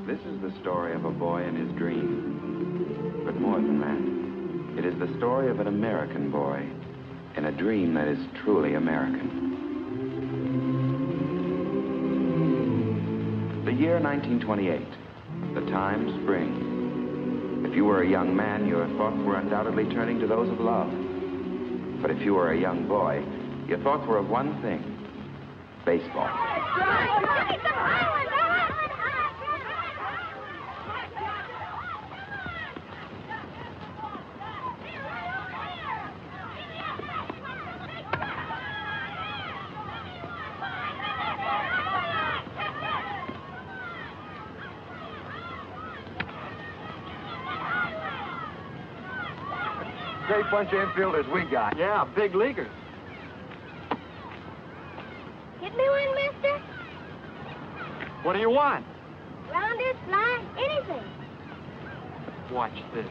This is the story of a boy and his dream. But more than that, it is the story of an American boy in a dream that is truly American. The year 1928, the time spring. If you were a young man, your thoughts were undoubtedly turning to those of love. But if you were a young boy, your thoughts were of one thing: baseball. Great bunch of infielders we got. Yeah, big leaguers. Get me one, mister? What do you want? Rounders, fly, anything. Watch this.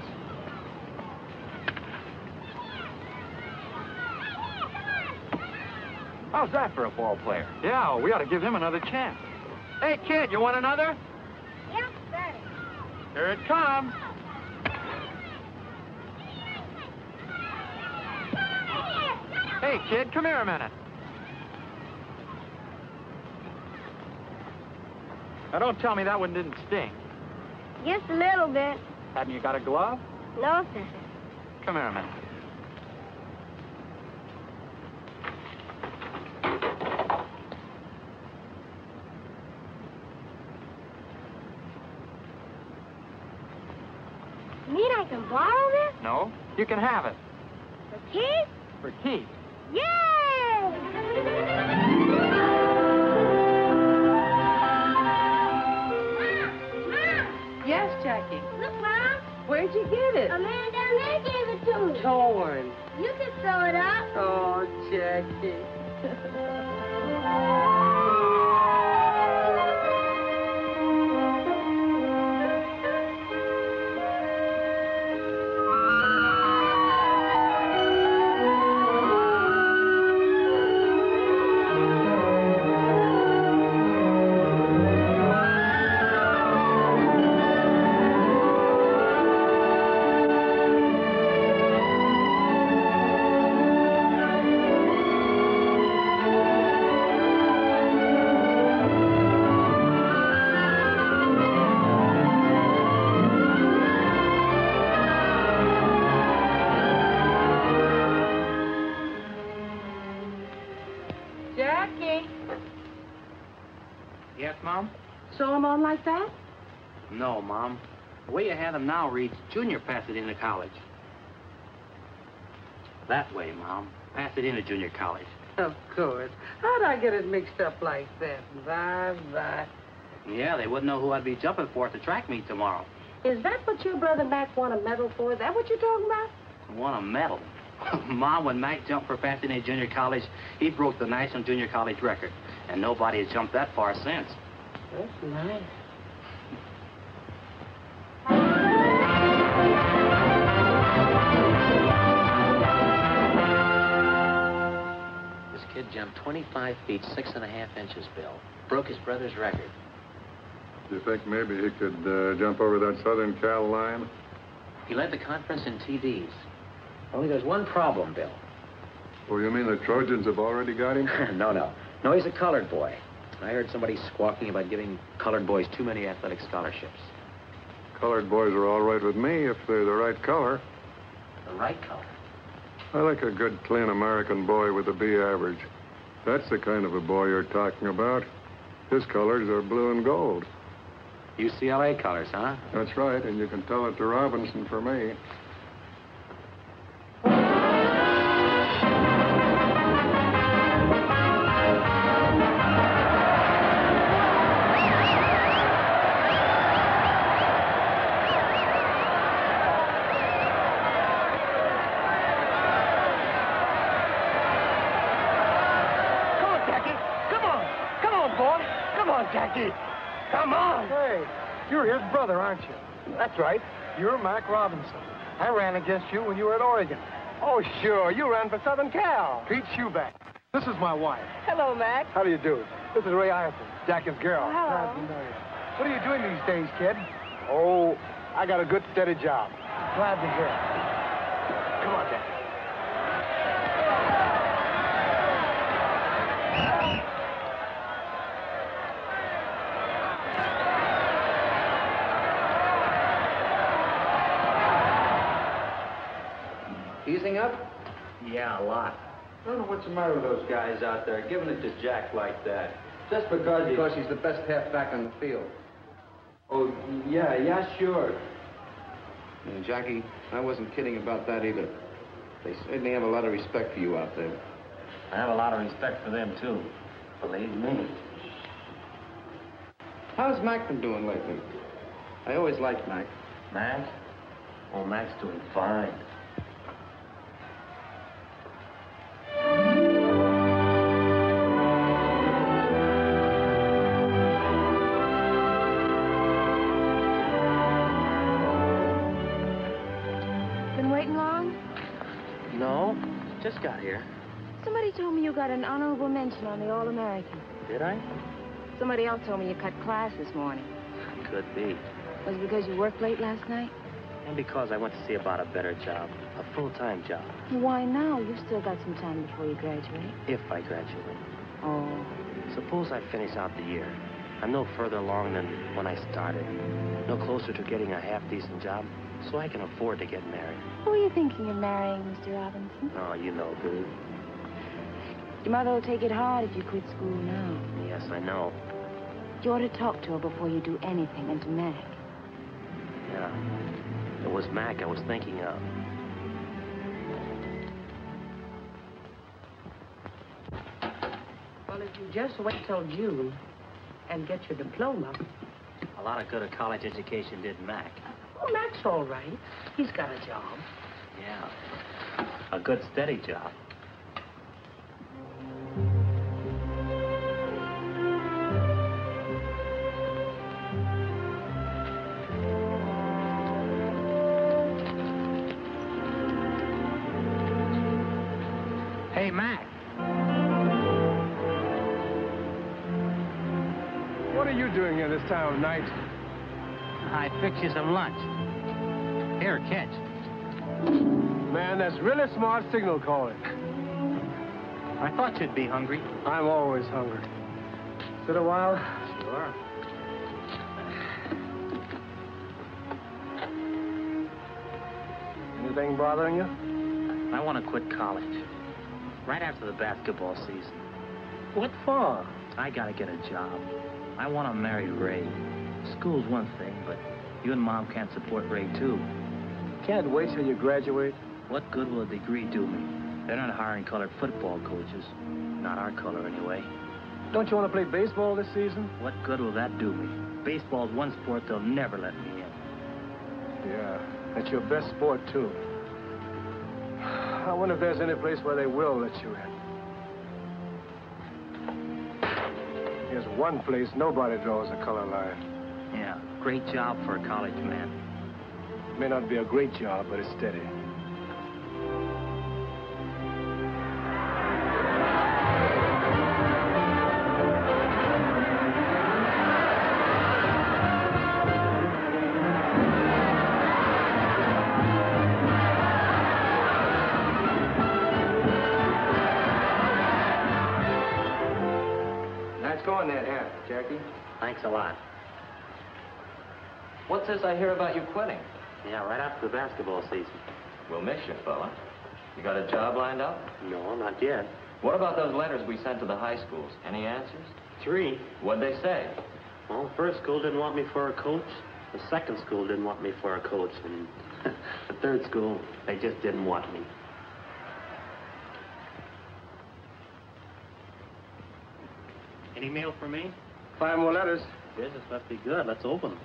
How's that for a ball player? Yeah, we ought to give him another chance. Hey, kid, you want another? Yes, sir. Here it comes. Hey, kid, come here a minute. Now, don't tell me that one didn't sting. Just a little bit. Hadn't you got a glove? No, sir. Come here a minute. You mean I can borrow this? No, you can have it. For keys? For keys. Yay! Yes, Jackie. Look, Mom. Where'd you get it? A man down there gave it to me. Torn. You can sew it up. Oh, Jackie. Jackie. Yes, Mom? Sew them on like that? No, Mom. The way you have them now reads Junior Pasadena College. That way, Mom. Pasadena Junior College. Of course. How'd I get it mixed up like that? Bye. Yeah, they wouldn't know who I'd be jumping for at the track meet tomorrow. Is that what your brother Mac won a medal for? Is that what you're talking about? Won a medal. Mom, when Mac jumped for Pasadena Junior College, he broke the National Junior College record. And nobody has jumped that far since. That's nice. This kid jumped 25 feet, 6.5 inches, Bill. Broke his brother's record. Do you think maybe he could jump over that Southern Cal line? He led the conference in TDs. Only there's one problem, Bill. Oh, you mean the Trojans have already got him? No, he's a colored boy. I heard somebody squawking about giving colored boys too many athletic scholarships. Colored boys are all right with me if they're the right color. The right color? I like a good, clean American boy with a B average. That's the kind of a boy you're talking about. His colors are blue and gold. UCLA colors, huh? That's right, and you can tell it to Robinson for me. Jackie, come on. Hey, you're his brother, aren't you? That's right. You're Mac Robinson. I ran against you when you were at Oregon. Oh, sure. You ran for Southern Cal. Pete Shoeback. This is my wife. Hello, Mac. How do you do? This is Ray Ireton, Jackie's girl. Hello. Glad to know you. What are you doing these days, kid? Oh, I got a good, steady job. Glad to hear it. Come on, Jack. Easing up? Yeah, a lot. I don't know what's the matter with those guys out there, giving it to Jack like that. Just because he's the best halfback on the field. Oh, yeah, sure. And Jackie, I wasn't kidding about that either. They certainly have a lot of respect for you out there. I have a lot of respect for them, too. Believe me. How's Mac been doing lately? I always liked Mac. Mac? Oh, Mac's doing fine. Been waiting long? No, just got here. Somebody told me you got an honorable mention on the All-American. Did I? Somebody else told me you cut class this morning. Could be. Was it because you worked late last night? And because I went to see about a better job. A full-time job. Why now? You've still got some time before you graduate. If I graduate. Oh. Suppose I finish out the year. I'm no further along than when I started. No closer to getting a half-decent job, so I can afford to get married. Who are you thinking of marrying, Mr. Robinson? Oh, you know, Boo. Your mother will take it hard if you quit school now. Yes, I know. You ought to talk to her before you do anything, and to Mac. Yeah. It was Mac I was thinking of. Well, if you just wait till June and get your diploma. A lot of good a college education did Mac. Oh, Mac's all right. He's got a job. Yeah. A good, steady job. Hey, Mac. What are you doing here this time of night? I fixed you some lunch. Here, catch. Man, that's really smart signal calling. I thought you'd be hungry. I'm always hungry. Sit a while? Sure. Anything bothering you? I want to quit college. Right after the basketball season. What for? I gotta get a job. I want to marry Ray. School's one thing, but you and Mom can't support Ray, too. Can't wait till you graduate. What good will a degree do me? They're not hiring colored football coaches. Not our color, anyway. Don't you want to play baseball this season? What good will that do me? Baseball's one sport they'll never let me in. Yeah, that's your best sport, too. I wonder if there's any place where they will let you in. There's one place nobody draws a color line. Yeah, great job for a college man. May not be a great job, but it's steady. Nice going that hat, Jackie. Thanks a lot. What's this I hear about you quitting? Yeah, right after the basketball season. We'll miss you, fella. You got a job lined up? No, not yet. What about those letters we sent to the high schools? Any answers? 3. What'd they say? Well, the first school didn't want me for a coach. The second school didn't want me for a coach. And the third school, they just didn't want me. Any mail for me? 5 more letters. Business must be good. Let's open them.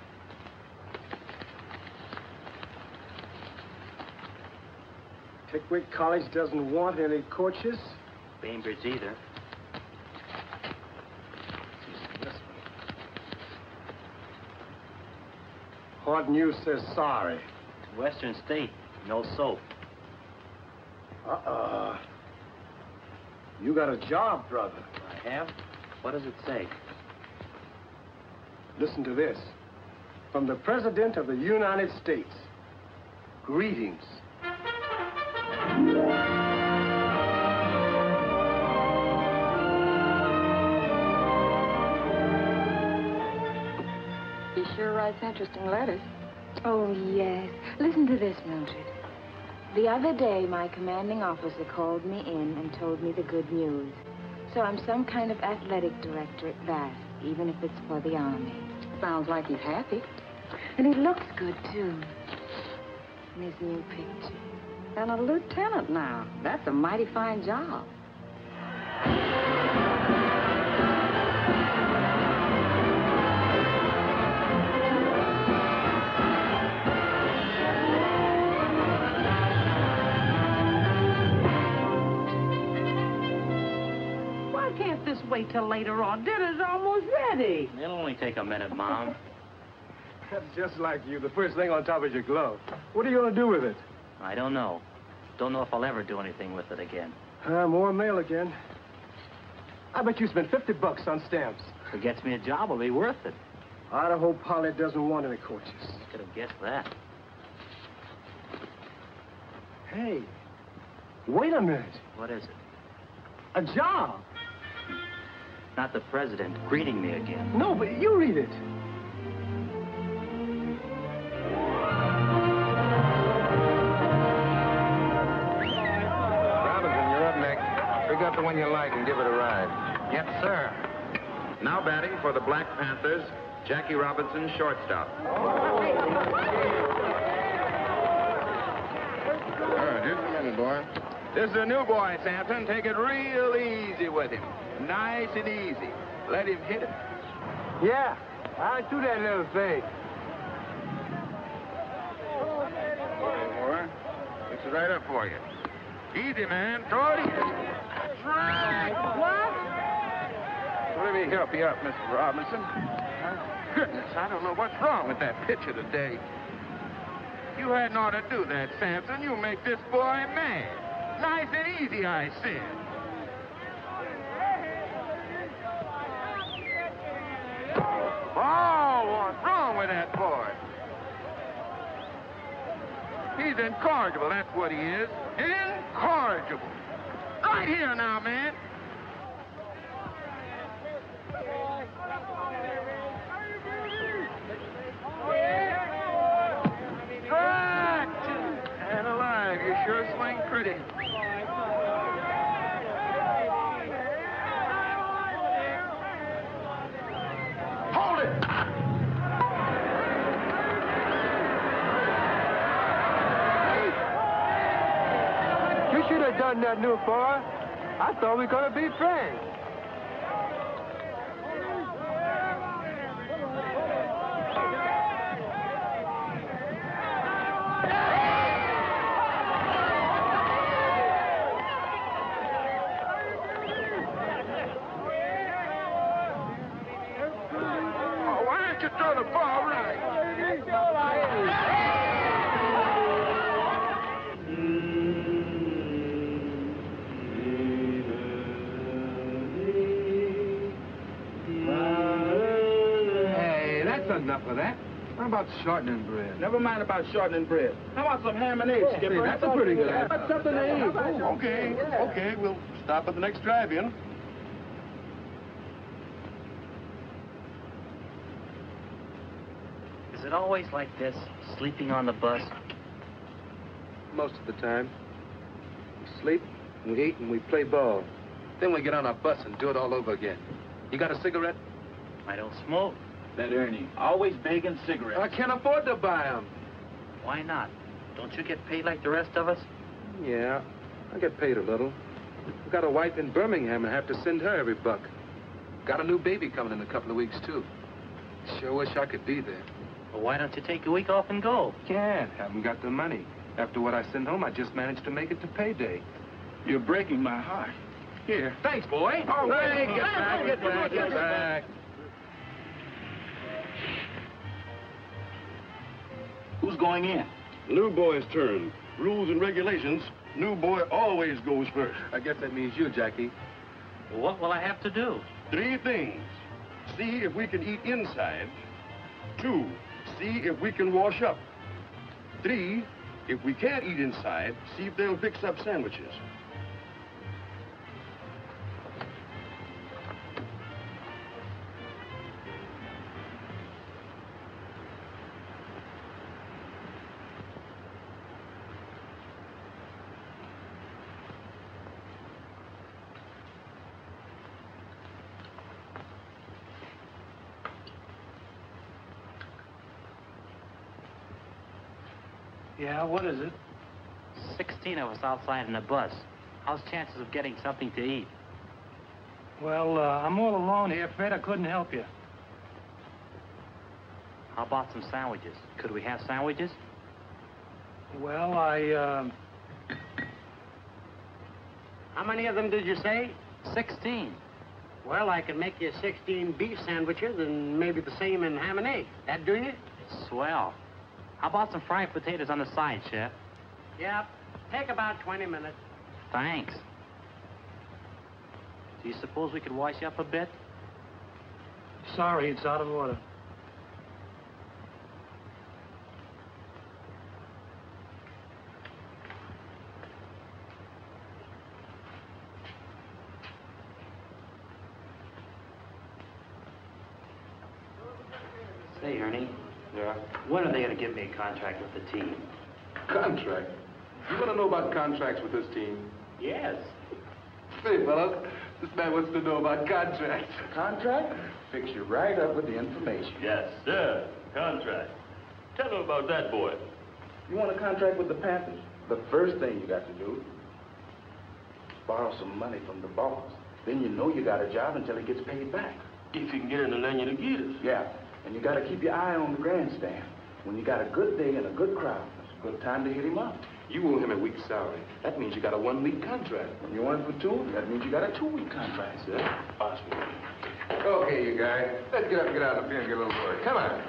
Pickwick College doesn't want any coaches. Bainbridge either. Hard News says sorry. Western State, no soap. You got a job, brother. I have? What does it say? Listen to this. From the President of the United States. Greetings. He sure writes interesting letters. Oh, yes. Listen to this, Mildred. The other day, my commanding officer called me in and told me the good news. So I'm some kind of athletic director at that, even if it's for the Army. Sounds like he's happy. And he looks good, too. In his new picture. And a lieutenant now. That's a mighty fine job. Why can't this wait till later on? Dinner's almost ready. It'll only take a minute, Mom. That's just like you. The first thing on top is your glove. What are you going to do with it? I don't know. Don't know if I'll ever do anything with it again. More mail again. I bet you spent $50 on stamps. If it gets me a job, it'll be worth it. I hope Polly doesn't want any coaches. Could have guessed that. Hey, wait a minute. What is it? A job. Not the president greeting me again. No, but you read it. Robinson, you're up next. Pick up the one you like and give it a ride. Yes, sir. Now batting for the Black Panthers, Jackie Robinson, shortstop. All right, here's the minute, boy. This is a new boy, Sampson. Take it real easy with him. Nice and easy. Let him hit it. Yeah, I do that little thing. Boy, fix it right up for you. Easy, man. Throw it easy. That's right. What? Let me help you up, Mr. Robinson. Goodness, I don't know what's wrong with that pitcher today. You hadn't ought to do that, Sampson. You make this boy mad. Nice and easy, I said. Oh, what's wrong with that boy? He's incorrigible, that's what he is. Incorrigible. Right here now, man. Strike! And alive, you sure swing pretty. Hold it! You should have done that, new boy. I thought we were going to be friends. Oh, why didn't you throw the ball right? Hey, that's enough of that. How about shortening bread? Never mind about shortening bread. How about some ham and eggs, Skipper? Hey, that's a pretty good idea. How about something to eat? Okay, we'll stop at the next drive-in. Is it always like this, sleeping on the bus? Most of the time. We sleep, we eat, and we play ball. Then we get on our bus and do it all over again. You got a cigarette? I don't smoke. That Ernie. Always begging cigarettes. I can't afford to buy them. Why not? Don't you get paid like the rest of us? Yeah, I get paid a little. I've got a wife in Birmingham and have to send her every buck. Got a new baby coming in a couple of weeks, too. Sure wish I could be there. Well, why don't you take a week off and go? Can't. Haven't got the money. After what I send home, I just managed to make it to payday. You're breaking my heart. Here. Thanks, boy. Oh, wait. Get back. Who's going in? New boy's turn. Rules and regulations, new boy always goes first. I guess that means you, Jackie. What will I have to do? 3 things. see if we can eat inside. 2, see if we can wash up. 3, if we can't eat inside, see if they'll fix up sandwiches. Yeah, what is it? 16 of us outside in a bus. How's chances of getting something to eat? Well, I'm all alone here, Fred. I couldn't help you. How about some sandwiches? Could we have sandwiches? Well, How many of them did you say? 16. Well, I can make you 16 beef sandwiches and maybe the same in ham and egg. That do you? Swell. How about some fried potatoes on the side, Chef? Yep. Take about 20 minutes. Thanks. Do you suppose we could wash you up a bit? sorry, it's out of order. Say, Ernie. Yeah? When are they going to give me a contract with the team? Contract? You want to know about contracts with this team? Yes. Say, fellas, this man wants to know about contracts. Contract? Fix you right up with the information. Yes, sir. Contract. Tell him about that, boy. You want a contract with the Panthers? The first thing you got to do is borrow some money from the boss. Then you know you got a job until he gets paid back. If you can get in the lanyard to get us. Yeah, and you got to keep your eye on the grandstand. When you got a good day and a good crowd, it's a good time to hit him up. You owe him a week's salary. That means you got a 1-week contract. When you want it for 2, that means you got a 2-week contract, sir. Possible. Okay, you guys. Let's get up and get out of the field and get a little work. Come on.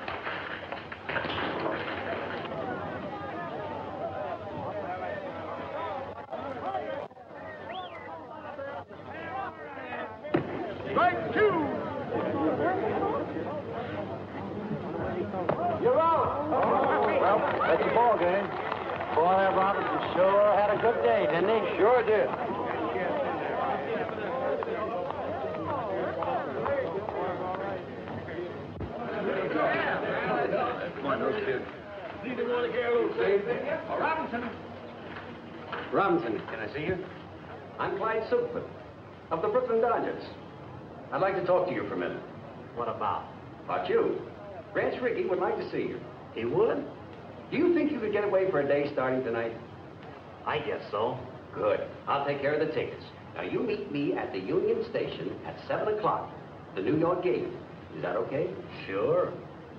Strike 2! You're out! Well, that's the ball game. Boy, Robinson sure had a good day, didn't he? Sure did. Come on, those kids. Neither want to get a little safe. Robinson. Robinson, can I see you? I'm Clyde Silkman of the Brooklyn Dodgers. I'd like to talk to you for a minute. What about? About you. Grant Rickey would like to see you. He would? Do you think you could get away for a day starting tonight? I guess so. Good. I'll take care of the tickets. Now, you meet me at the Union Station at 7 o'clock, the New York game. Is that okay? Sure.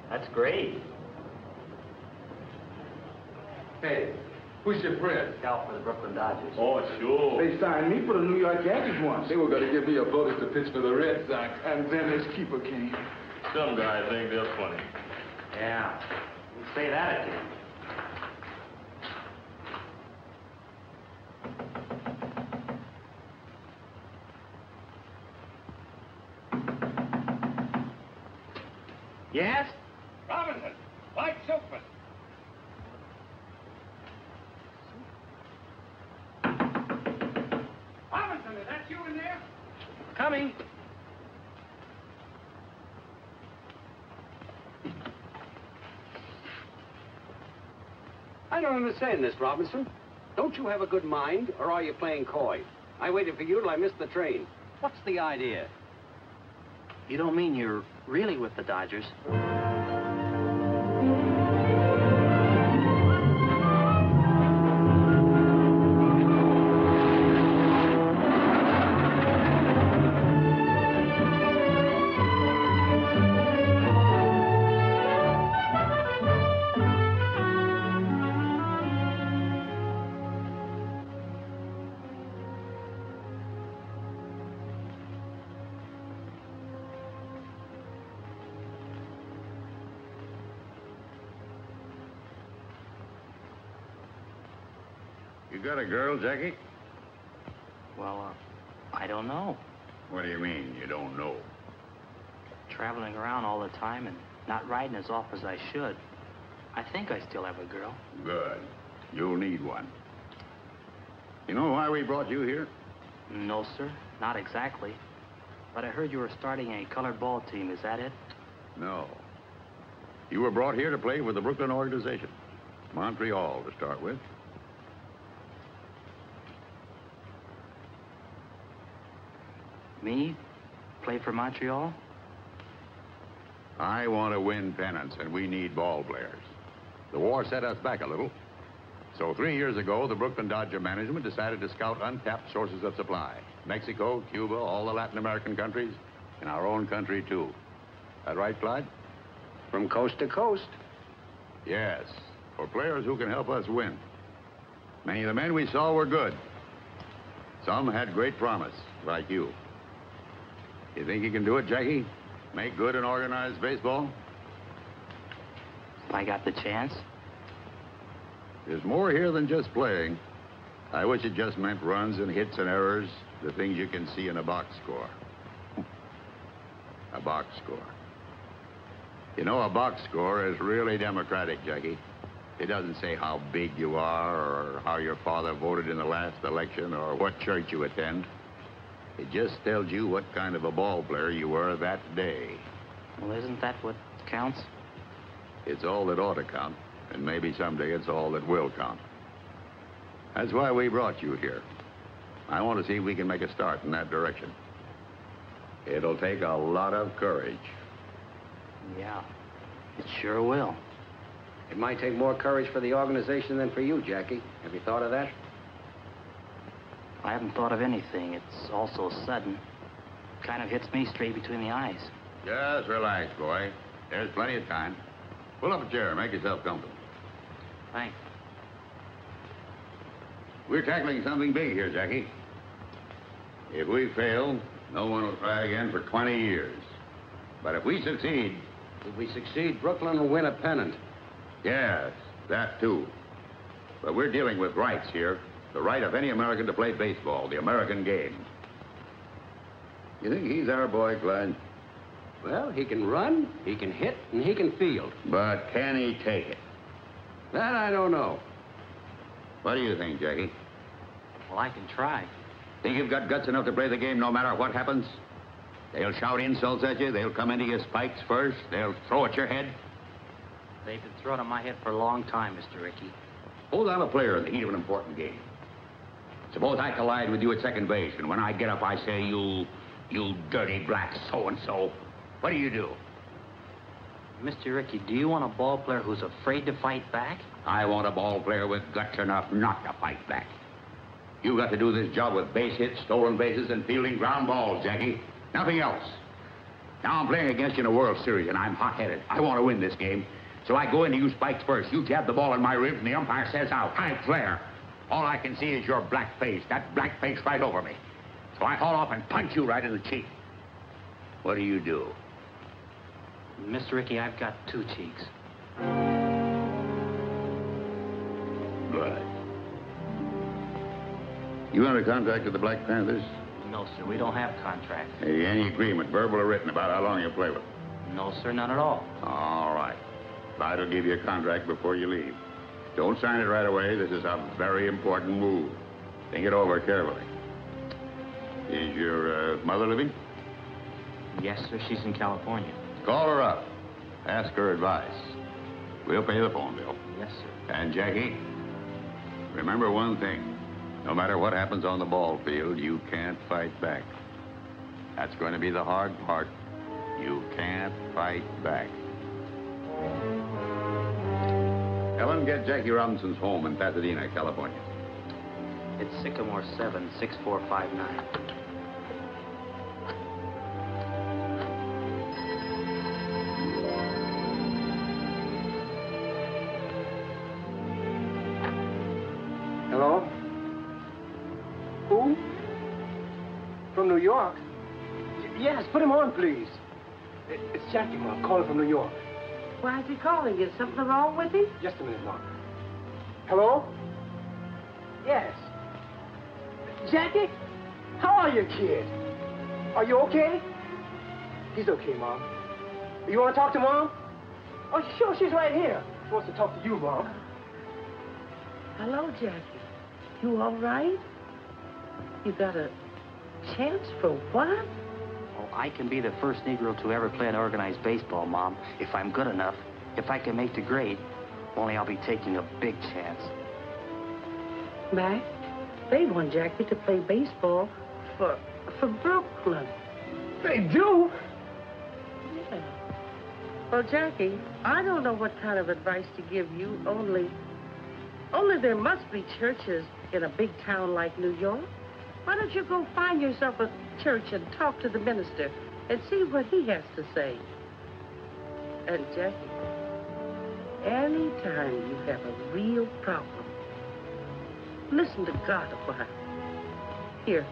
That's great. Hey, who's your friend? Scout for the Brooklyn Dodgers. Oh, sure. They signed me for the New York Yankees once. They were going to give me a bonus to pitch for the Red Sox, and then his keeper came. Some guys think they're funny. Yeah. You say that again. Yes? Robinson, Mike Silkman. Robinson, is that you in there? Coming. I don't understand this, Robinson. Don't you have a good mind, or are you playing coy? I waited for you till I missed the train. What's the idea? You don't mean you're really with the Dodgers? You got a girl, Jackie? Well, I don't know. What do you mean, you don't know? traveling around all the time and not riding as often as I should, I think I still have a girl. Good. You'll need one. You know why we brought you here? No, sir. Not exactly. But I heard you were starting a colored ball team. Is that it? No. You were brought here to play with the Brooklyn organization. Montreal, to start with. Me? Play for Montreal? I want to win pennants, and we need ball players. The war set us back a little. So 3 years ago, the Brooklyn Dodger management decided to scout untapped sources of supply. Mexico, Cuba, all the Latin American countries, and our own country, too. That right, Clyde? From coast to coast. Yes, for players who can help us win. Many of the men we saw were good. Some had great promise, like you. You think you can do it, Jackie? Make good and organized baseball? If I got the chance. There's more here than just playing. I wish it just meant runs and hits and errors, the things you can see in a box score. A box score. You know, a box score is really democratic, Jackie. It doesn't say how big you are or how your father voted in the last election or what church you attend. It just tells you what kind of a ball player you were that day. Well, isn't that what counts? It's all that ought to count, and maybe someday it's all that will count. That's why we brought you here. I want to see if we can make a start in that direction. It'll take a lot of courage. Yeah, it sure will. It might take more courage for the organization than for you, Jackie. Have you thought of that? I haven't thought of anything. It's all so sudden. Kind of hits me straight between the eyes. Just relax, boy. There's plenty of time. Pull up a chair. Make yourself comfortable. Thanks. We're tackling something big here, Jackie. If we fail, no one will try again for 20 years. But if we succeed... If we succeed, Brooklyn will win a pennant. Yes, that too. But we're dealing with rights here. The right of any American to play baseball, the American game. You think he's our boy, Clyde? Well, he can run, he can hit, and he can field. But can he take it? That I don't know. What do you think, Jackie? Well, I can try. Think you've got guts enough to play the game no matter what happens? They'll shout insults at you. They'll come into your spikes first. They'll throw at your head. They've been throwing at my head for a long time, Mr. Rickey. Suppose I'm a player in the heat of an important game. Suppose I collide with you at second base, and when I get up, I say, you dirty black so-and-so. What do you do? Mr. Rickey, do you want a ball player who's afraid to fight back? I want a ball player with guts enough not to fight back. You got to do this job with base hits, stolen bases, and fielding ground balls, Jackie. Nothing else. Now I'm playing against you in a World Series, and I'm hot-headed. I want to win this game. So I go into you spikes first. You jab the ball in my ribs, and the umpire says out. I flare. All I can see is your black face, that black face right over me. So I haul off and punch you right in the cheek. What do you do? Mr. Rickey, I've got two cheeks. Good. You under contract with the Black Panthers? No, sir, we don't have contracts. Hey, any agreement, verbal or written, about how long you'll play with them? No, sir, none at all. All right. Clyde will give you a contract before you leave. Don't sign it right away. This is a very important move. Think it over carefully. Is your mother living? Yes, sir, she's in California. Call her up. Ask her advice. We'll pay the phone bill. Yes, sir. And, Jackie, remember one thing. No matter what happens on the ball field, you can't fight back. That's going to be the hard part. You can't fight back. Ellen, get Jackie Robinson's home in Pasadena, California. It's Sycamore 7, 6459. Hello? Who? From New York? Yes, put him on, please. It's Jackie, Mom, calling from New York. Why is he calling? Is something wrong with him? Just a minute, Mom. Hello? Yes. Jackie? How are you, kid? Are you okay? He's okay, Mom. You want to talk to Mom? Oh, sure, she's right here. She wants to talk to you, Mom. Hello, Jackie. You all right? You got a chance for what? Oh, I can be the first Negro to ever play an organized baseball, Mom, if I'm good enough. If I can make the grade. Only I'll be taking a big chance. Mac, they want Jackie to play baseball for Brooklyn. They do? Yeah. Well, Jackie, I don't know what kind of advice to give you, only there must be churches in a big town like New York. Why don't you go find yourself a church and talk to the minister and see what he has to say? And Jackie, anytime you have a real problem, listen to God a while. Here,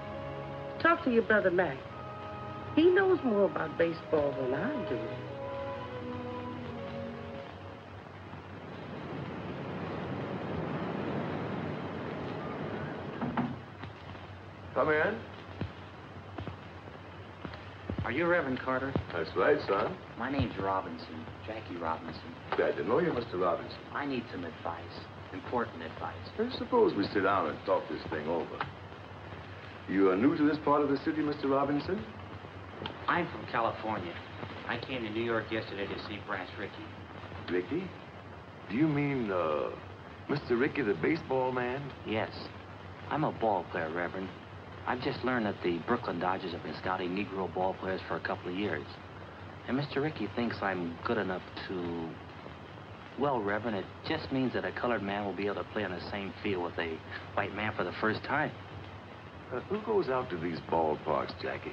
talk to your brother Mac. He knows more about baseball than I do. Come in. Are you Reverend Carter? That's right, son. My name's Robinson, Jackie Robinson. Glad to know you, Mr. Robinson. I need some advice, important advice. I suppose we sit down and talk this thing over. You are new to this part of the city, Mr. Robinson? I'm from California. I came to New York yesterday to see Brass Rickey. Ricky? Do you mean, Mr. Rickey, the baseball man? Yes. I'm a ball player, Reverend. I've just learned that the Brooklyn Dodgers have been scouting Negro ball players for a couple of years. And Mr. Rickey thinks I'm good enough to... Well, Reverend, it just means that a colored man will be able to play on the same field with a white man for the first time. Who goes out to these ballparks, Jackie?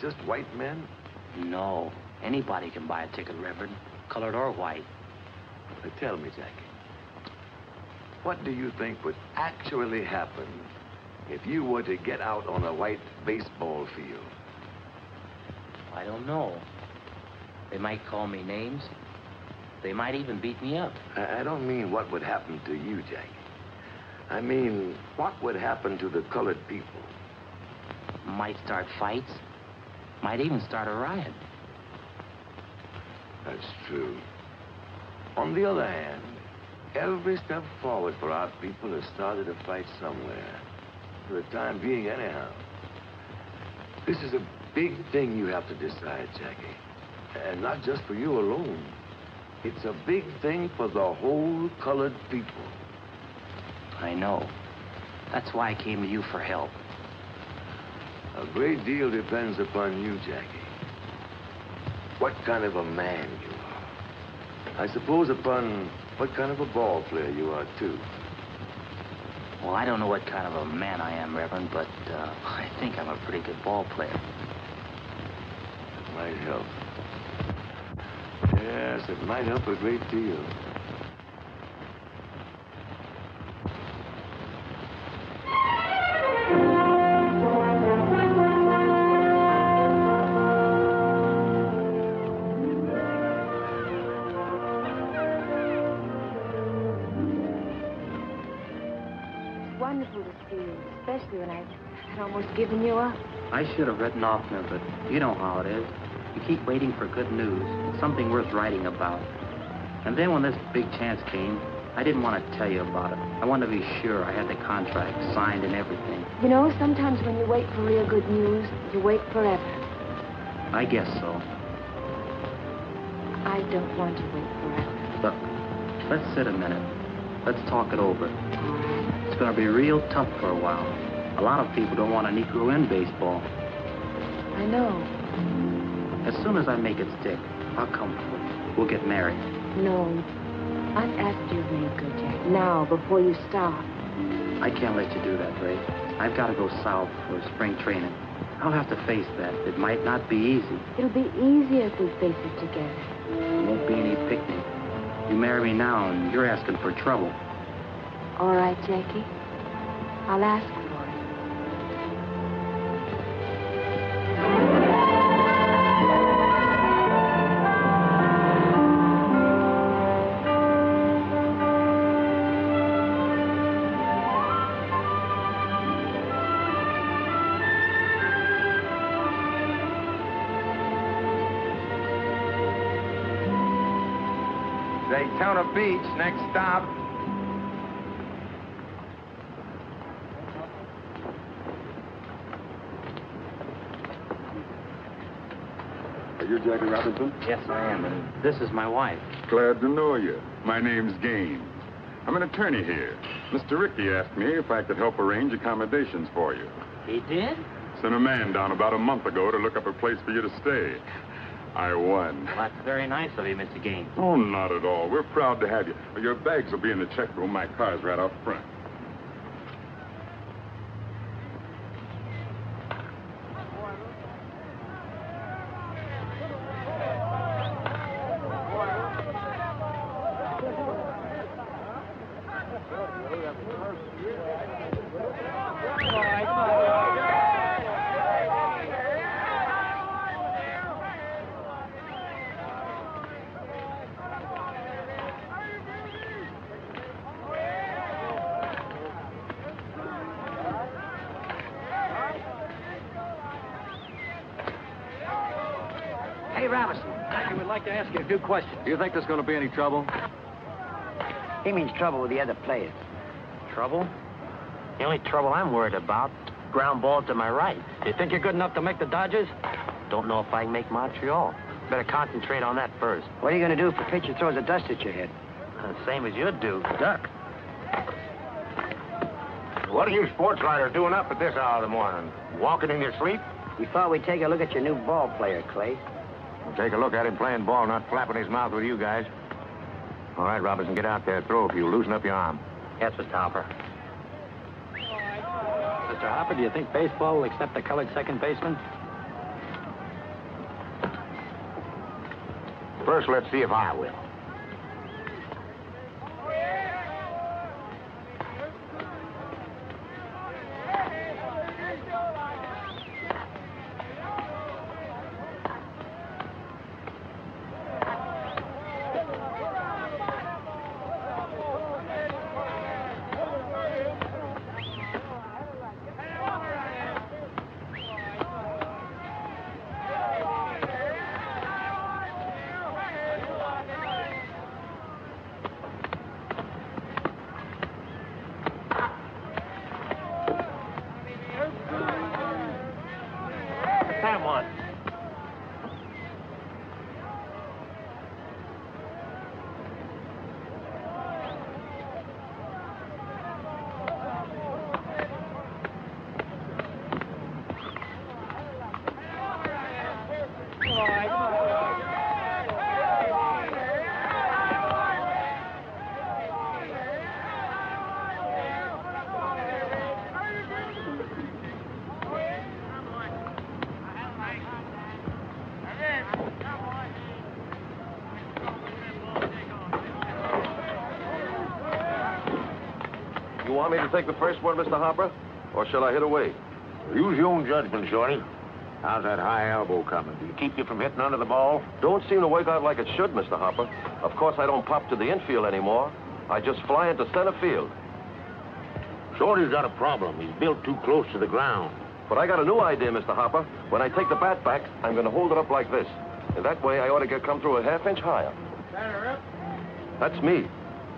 Just white men? No. Anybody can buy a ticket, Reverend, colored or white. Tell me, Jackie, what do you think would actually happen if you were to get out on a white baseball field? I don't know. They might call me names. They might even beat me up. I don't mean what would happen to you, Jackie. I mean, what would happen to the colored people? Might start fights. Might even start a riot. That's true. On the other hand, every step forward for our people has started a fight somewhere. For the time being, anyhow. This is a big thing you have to decide, Jackie. And not just for you alone. It's a big thing for the whole colored people. I know. That's why I came to you for help. A great deal depends upon you, Jackie. What kind of a man you are. I suppose upon what kind of a ball player you are, too. Well, I don't know what kind of a man I am, Reverend, but I think I'm a pretty good ball player. It might help. Yes, it might help a great deal. Wonderful to see you, especially when I'd almost given you up. I should have written oftener, but you know how it is. You keep waiting for good news, something worth writing about. And then when this big chance came, I didn't want to tell you about it. I wanted to be sure I had the contract signed and everything. You know, sometimes when you wait for real good news, you wait forever. I guess so. I don't want to wait forever. Look, let's sit a minute. Let's talk it over. It's going to be real tough for a while. A lot of people don't want a Negro in baseball. I know. As soon as I make it stick, I'll come for it. We'll get married. No. I've asked you to make good, Jack. Now, before you stop. I can't let you do that, Ray. I've got to go south for spring training. I'll have to face that. It might not be easy. It'll be easier if we face it together. There won't be any picnic. You marry me now, and you're asking for trouble. All right, Jackie. I'll ask for it. Daytona Beach, next stop. Are you Jackie Robinson? Yes, I am, and this is my wife. Glad to know you. My name's Gaines. I'm an attorney here. Mr. Ricky asked me if I could help arrange accommodations for you. He did? Sent a man down about a month ago to look up a place for you to stay. I won. Well, that's very nice of you, Mr. Gaines. Oh, not at all. We're proud to have you. Your bags will be in the check room. My car's right out front. Hey, Robinson, I would like to ask you a few questions. Do you think there's going to be any trouble? He means trouble with the other players. Trouble? The only trouble I'm worried about, ground ball to my right. You think you're good enough to make the Dodgers? Don't know if I can make Montreal. Better concentrate on that first. What are you going to do if a pitcher throws a dust at your head? Same as you'd do, duck. What are you sports writers doing up at this hour of the morning? Walking in your sleep? We thought we'd take a look at your new ball player, Clay. Well, take a look at him playing ball, not flapping his mouth with you guys. All right, Robinson, get out there. Throw a few. Loosen up your arm. Yes, Mr. Hopper. Mr. Hopper, do you think baseball will accept the colored second baseman? First, let's see if I will. Sam one. You want me to take the first one, Mr. Hopper? Or shall I hit away? Use your own judgment, Shorty. How's that high elbow coming? Do you keep you from hitting under the ball? Don't seem to work out like it should, Mr. Hopper. Of course, I don't pop to the infield anymore. I just fly into center field. Shorty's got a problem. He's built too close to the ground. But I got a new idea, Mr. Hopper. When I take the bat back, I'm going to hold it up like this. And that way, I ought to come through a half-inch higher. That's me.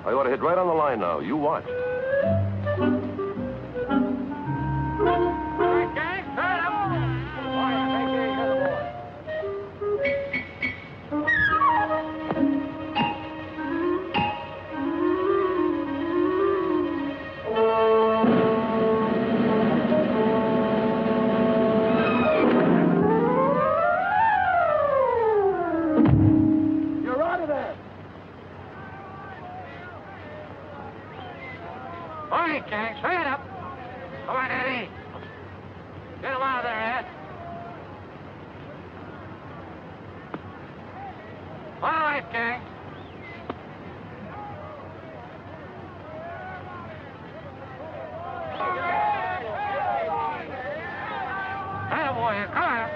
I ought to hit right on the line now. You watch. All right, gang, straight up. Come on, Eddie. Get him out of there, Ed. All right, gang. Attaboy, come on.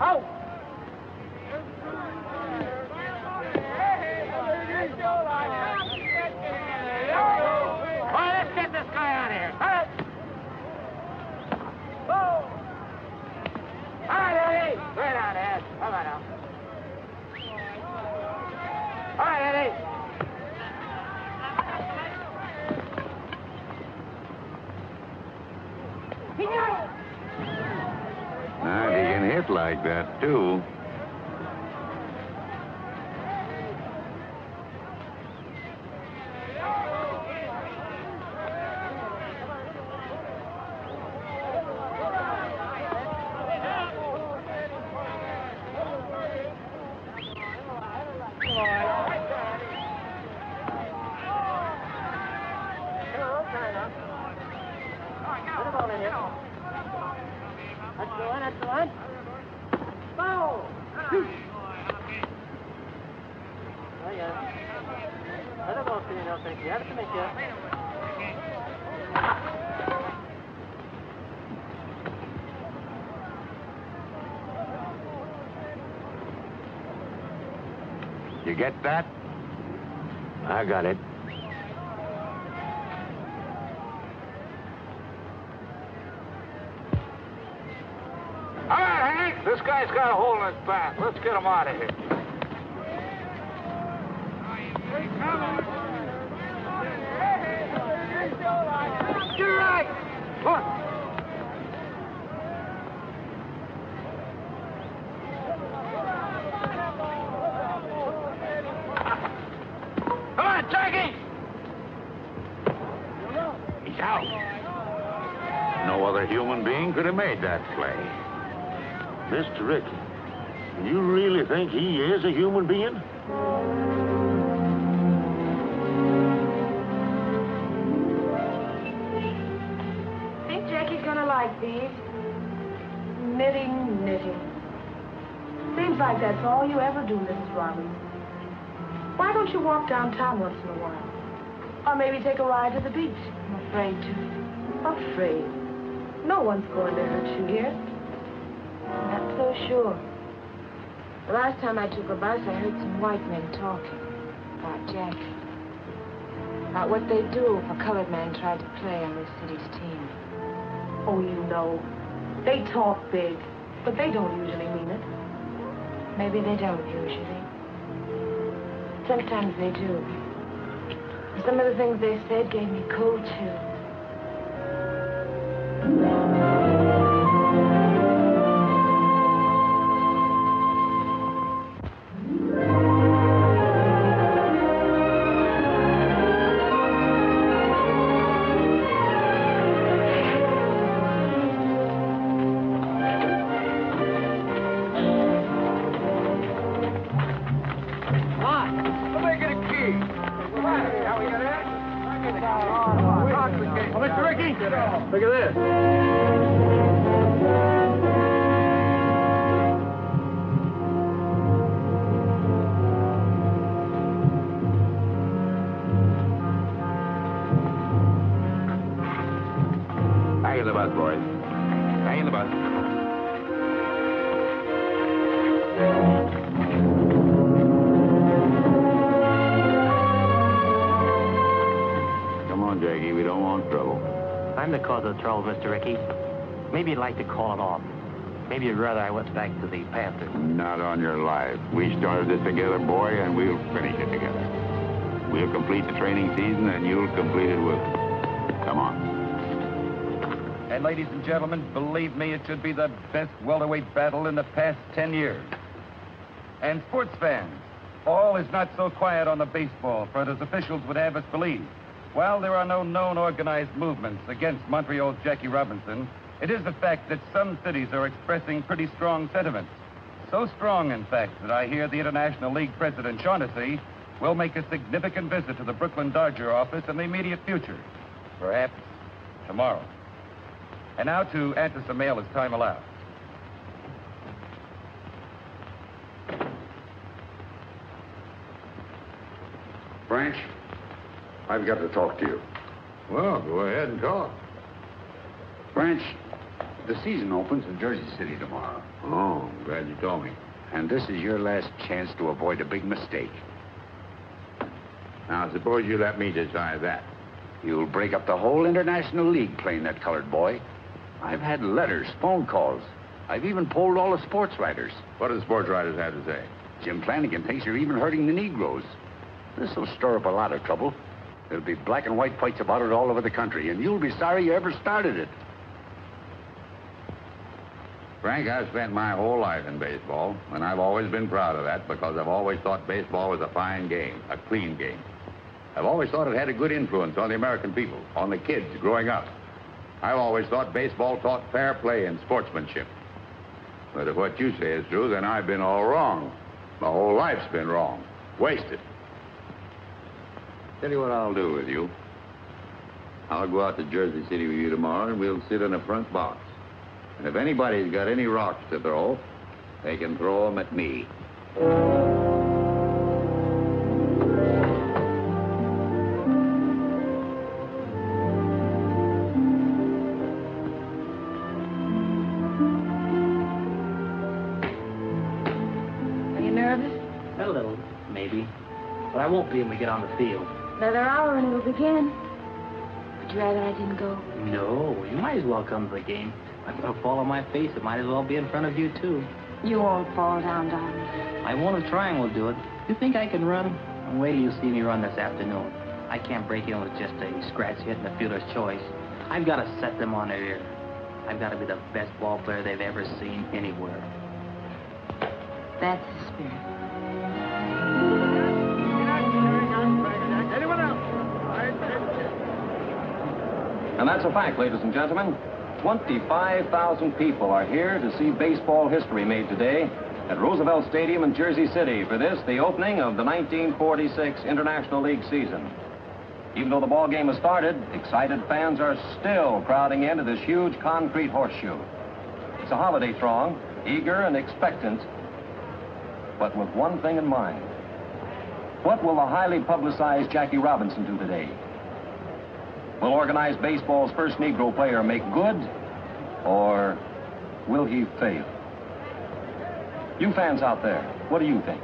Out. like that, too. You get that? I got it. All right, Hank. This guy's got a hole in his back. Let's get him out of here. You're right. Look. Come on, Jackie! He's out. No other human being could have made that play. Mr. Ricky, you really think he is a human being? Think Jackie's gonna like these? Knitting, knitting. Seems like that's all you ever do, Mrs. Robinson. Why don't you walk downtown once in a while? Or maybe take a ride to the beach? I'm afraid to. Afraid? No one's going to hurt you here. Not so sure. The last time I took a bus, I heard some white men talking about Jackie. About what they'd do if a colored man tried to play on this city's team. Oh, you know. They talk big, but they don't usually mean it. Maybe they don't usually. Sometimes they do. And some of the things they said gave me cold chills. Mr. Ricky, look at this. Hang in the bus, boys. Hang in the bus. Come on, Jackie. We don't want trouble. I'm the cause of the trouble, Mr. Ricky. Maybe you'd like to call it off. Maybe you'd rather I went back to the Panthers. Not on your life. We started this together, boy, and we'll finish it together. We'll complete the training season, and you'll complete it with us. Come on. And ladies and gentlemen, believe me, it should be the best welterweight battle in the past 10 years. And sports fans, all is not so quiet on the baseball front as officials would have us believe. While there are no known organized movements against Montreal's Jackie Robinson, it is the fact that some cities are expressing pretty strong sentiments. So strong, in fact, that I hear the International League President Shaughnessy will make a significant visit to the Brooklyn Dodger office in the immediate future. Perhaps tomorrow. And now to answer some mail as time allows. Branch, I've got to talk to you. Well, go ahead and talk. Branch, the season opens in Jersey City tomorrow. Oh, I'm glad you told me. And this is your last chance to avoid a big mistake. Now, suppose you let me decide that. You'll break up the whole International League playing that colored boy. I've had letters, phone calls. I've even polled all the sports writers. What do the sports writers have to say? Jim Flanagan thinks you're even hurting the Negroes. This will stir up a lot of trouble. There'll be black and white fights about it all over the country, and you'll be sorry you ever started it. Frank, I've spent my whole life in baseball, and I've always been proud of that because I've always thought baseball was a fine game, a clean game. I've always thought it had a good influence on the American people, on the kids growing up. I've always thought baseball taught fair play and sportsmanship. But if what you say is true, then I've been all wrong. My whole life's been wrong. Wasted. Tell you what I'll do with you. I'll go out to Jersey City with you tomorrow, and we'll sit in a front box. And if anybody's got any rocks to throw, they can throw them at me. Are you nervous? A little, maybe. But I won't be when we get on the field. Another hour and it'll begin. Would you rather I didn't go? No, you might as well come to the game. I'm going to fall on my face. It might as well be in front of you, too. You won't fall down, darling. I won't try and we'll do it. You think I can run? Wait till you see me run this afternoon. I can't break in with just a scratch hit and a fielder's choice. I've got to set them on their ear. I've got to be the best ball player they've ever seen anywhere. That's the spirit. Anyone else? And that's a fact, ladies and gentlemen. 25,000 people are here to see baseball history made today at Roosevelt Stadium in Jersey City for this, the opening of the 1946 International League season. Even though the ball game has started, excited fans are still crowding into this huge concrete horseshoe. It's a holiday throng, eager and expectant, but with one thing in mind. What will the highly publicized Jackie Robinson do today? Will organized baseball's first Negro player make good, or will he fail? You fans out there, what do you think?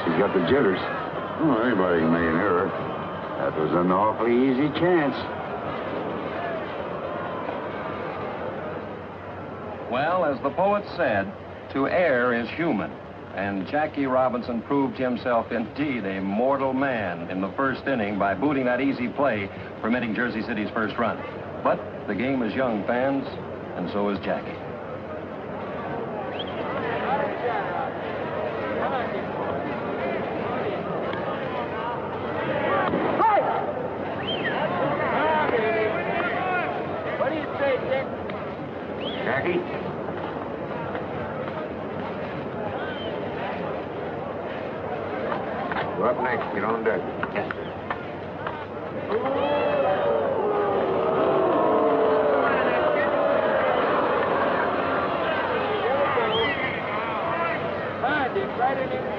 He's got the jitters. Oh, anybody can make an error. That was an awfully easy chance. Well, as the poet said, to err is human. And Jackie Robinson proved himself indeed a mortal man in the first inning by booting that easy play, permitting Jersey City's first run. But the game is young, fans, and so is Jackie. Jackie? You're up next. Get on deck. Yes, sir. Right in there.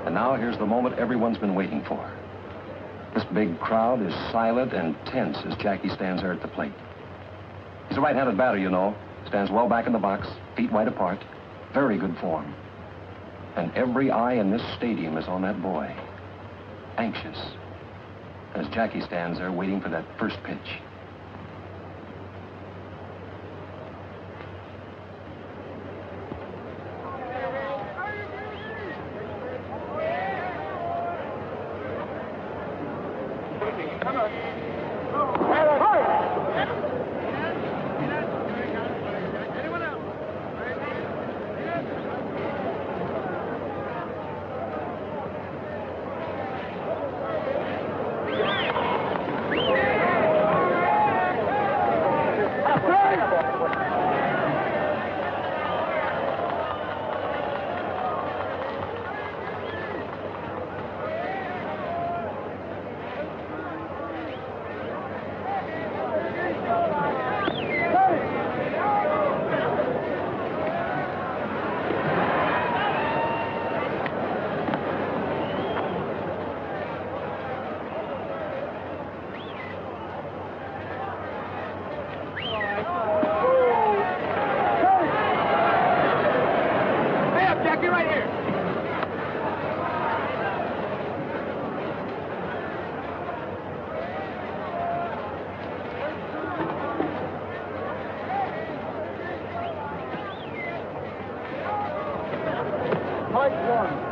And now here's the moment everyone's been waiting for. This big crowd is silent and tense as Jackie stands there at the plate. He's a right-handed batter, you know. Stands well back in the box, feet wide apart. Very good form. And every eye in this stadium is on that boy. Anxious. As Jackie stands there waiting for that first pitch. be right here. Fight one.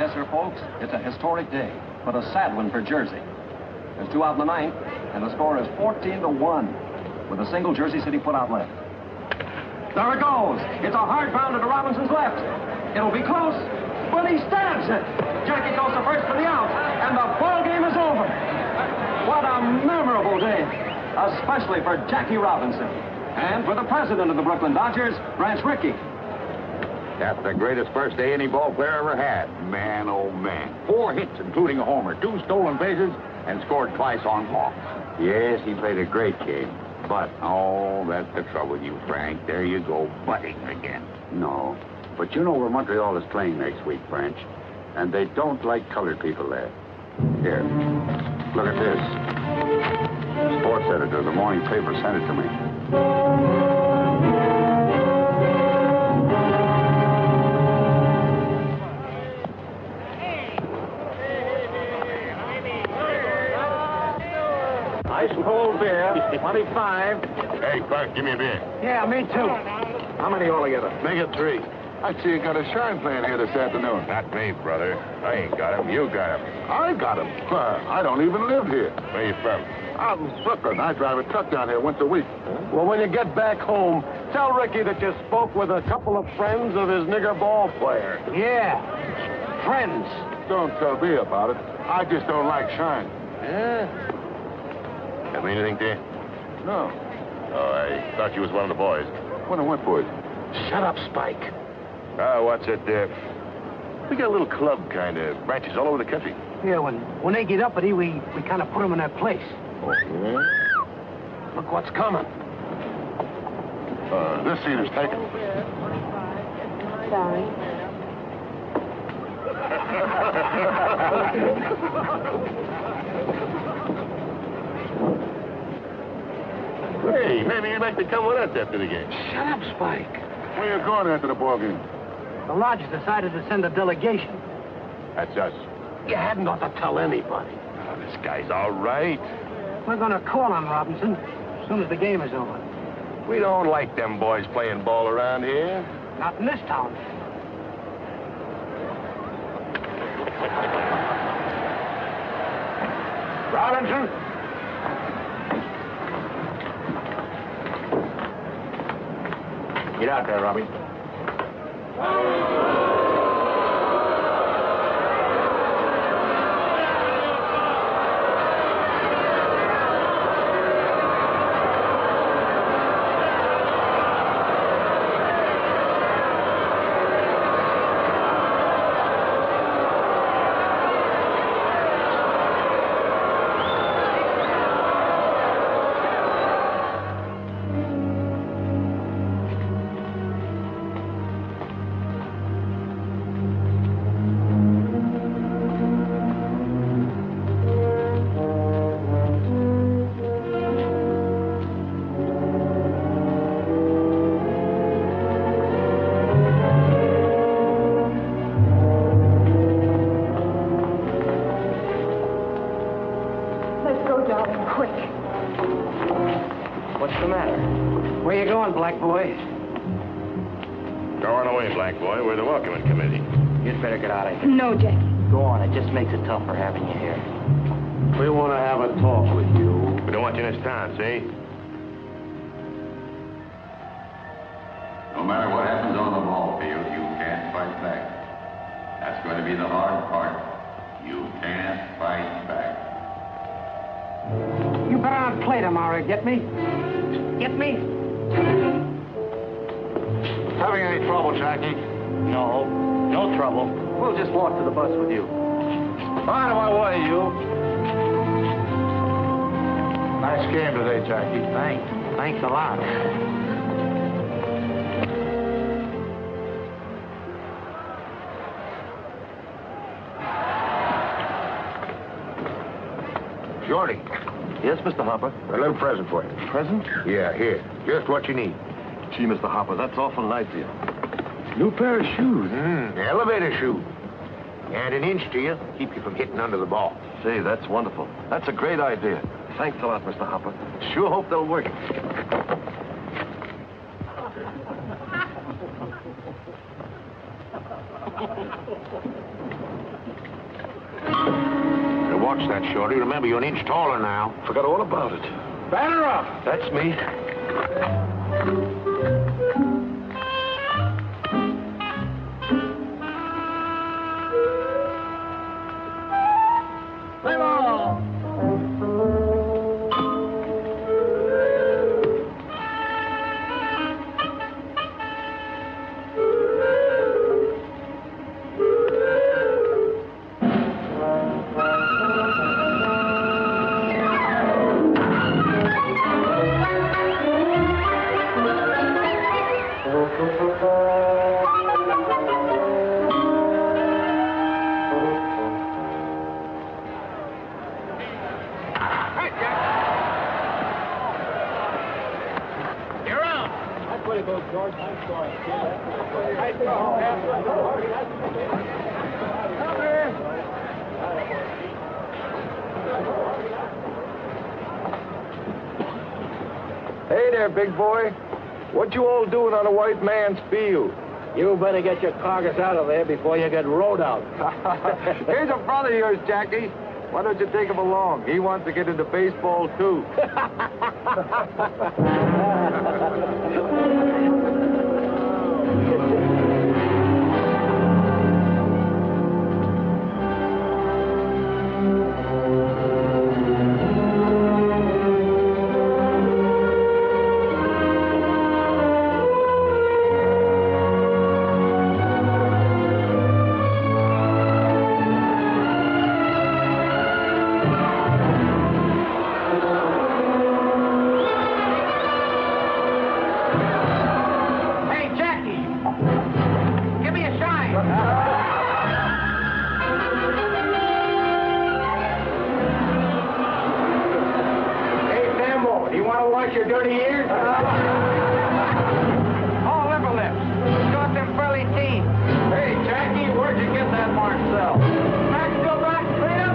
Yes, sir, folks, it's a historic day, but a sad one for Jersey. There's 2 out in the 9th, and the score is 14-1, with a single Jersey City put-out left. There it goes. It's a hard bounder to Robinson's left. It'll be close, but he stabs it. Jackie goes to first for the out, and the ball game is over. What a memorable day, especially for Jackie Robinson, and for the president of the Brooklyn Dodgers, Branch Rickey. That's the greatest first day any ball player ever had. Man, oh, man. 4 hits, including a homer, 2 stolen bases, and scored twice on walks. Yes, he played a great game. But, oh, that's the trouble with you, Frank. There you go, butting again. No. But you know where Montreal is playing next week, Branch. And they don't like colored people there. Here, look at this. The sports editor of the morning paper sent it to me. Ice and cold beer, 25. Hey, Clark, give me a beer. Yeah, me too. How many altogether? Make it 3. I see you got a shine playing here this afternoon. Not me, brother. I ain't got him. You got him. I got him. I don't even live here. Where you from? I'm in Brooklyn. I drive a truck down here once a week. Well, when you get back home, tell Ricky that you spoke with a couple of friends of his nigger ball player. Yeah, friends. Don't tell me about it. I just don't like shine. Yeah? Have anything to you? No. Oh, I thought you was one of the boys. One of what boys? Shut up, Spike. Oh, what's it, we got a little club, kind of, branches all over the country. Yeah, when they get uppity, we kind of put them in their place. Look what's coming. This seat is taken. Sorry. Hey, maybe you'd like to come with us after the game. Shut up, Spike. Where you going after the ball game? The lodge decided to send a delegation. That's us. You hadn't ought to tell anybody. Oh, this guy's all right. We're going to call on Robinson as soon as the game is over. We don't like them boys playing ball around here. Not in this town. Robinson? Get out there, Robbie. matter? Where you going, black boy? Go on away, black boy. We're the welcoming committee. You'd better get out of here. No, Jackie. Go on. It just makes it tougher having you here. We want to have a talk with you. We don't want you in this town, see? No matter what happens on the ball field, you can't fight back. That's going to be the hard part. You can't fight back. You better not play tomorrow, get me? Get me? Having any trouble, Jackie? No. No trouble. We'll just walk to the bus with you. Out of my way, you. Nice game today, Jackie. Thanks. Thanks a lot. Shorty. Yes, Mr. Hopper? A little present for you. Present? Yeah, here. Just what you need. Gee, Mr. Hopper, that's awful nice of you. New pair of shoes. Elevator shoe. Add an inch to you, keep you from hitting under the ball. Say, that's wonderful. That's a great idea. Thanks a lot, Mr. Hopper. Sure hope they'll work. Now watch that, Shorty. Remember, you're an inch taller now. Forgot all about it. Batter up! That's me. Play ball! Hey there, big boy. What you all doing on a white man's field? You better get your carcass out of there before you get rode out. Here's a brother of yours, Jackie. Why don't you take him along? He wants to get into baseball, too. Your dirty ears? Oh, liver lips. Got them pearly teeth. Hey, Jackie, where'd you get that Marcel? Maxville back, freedom?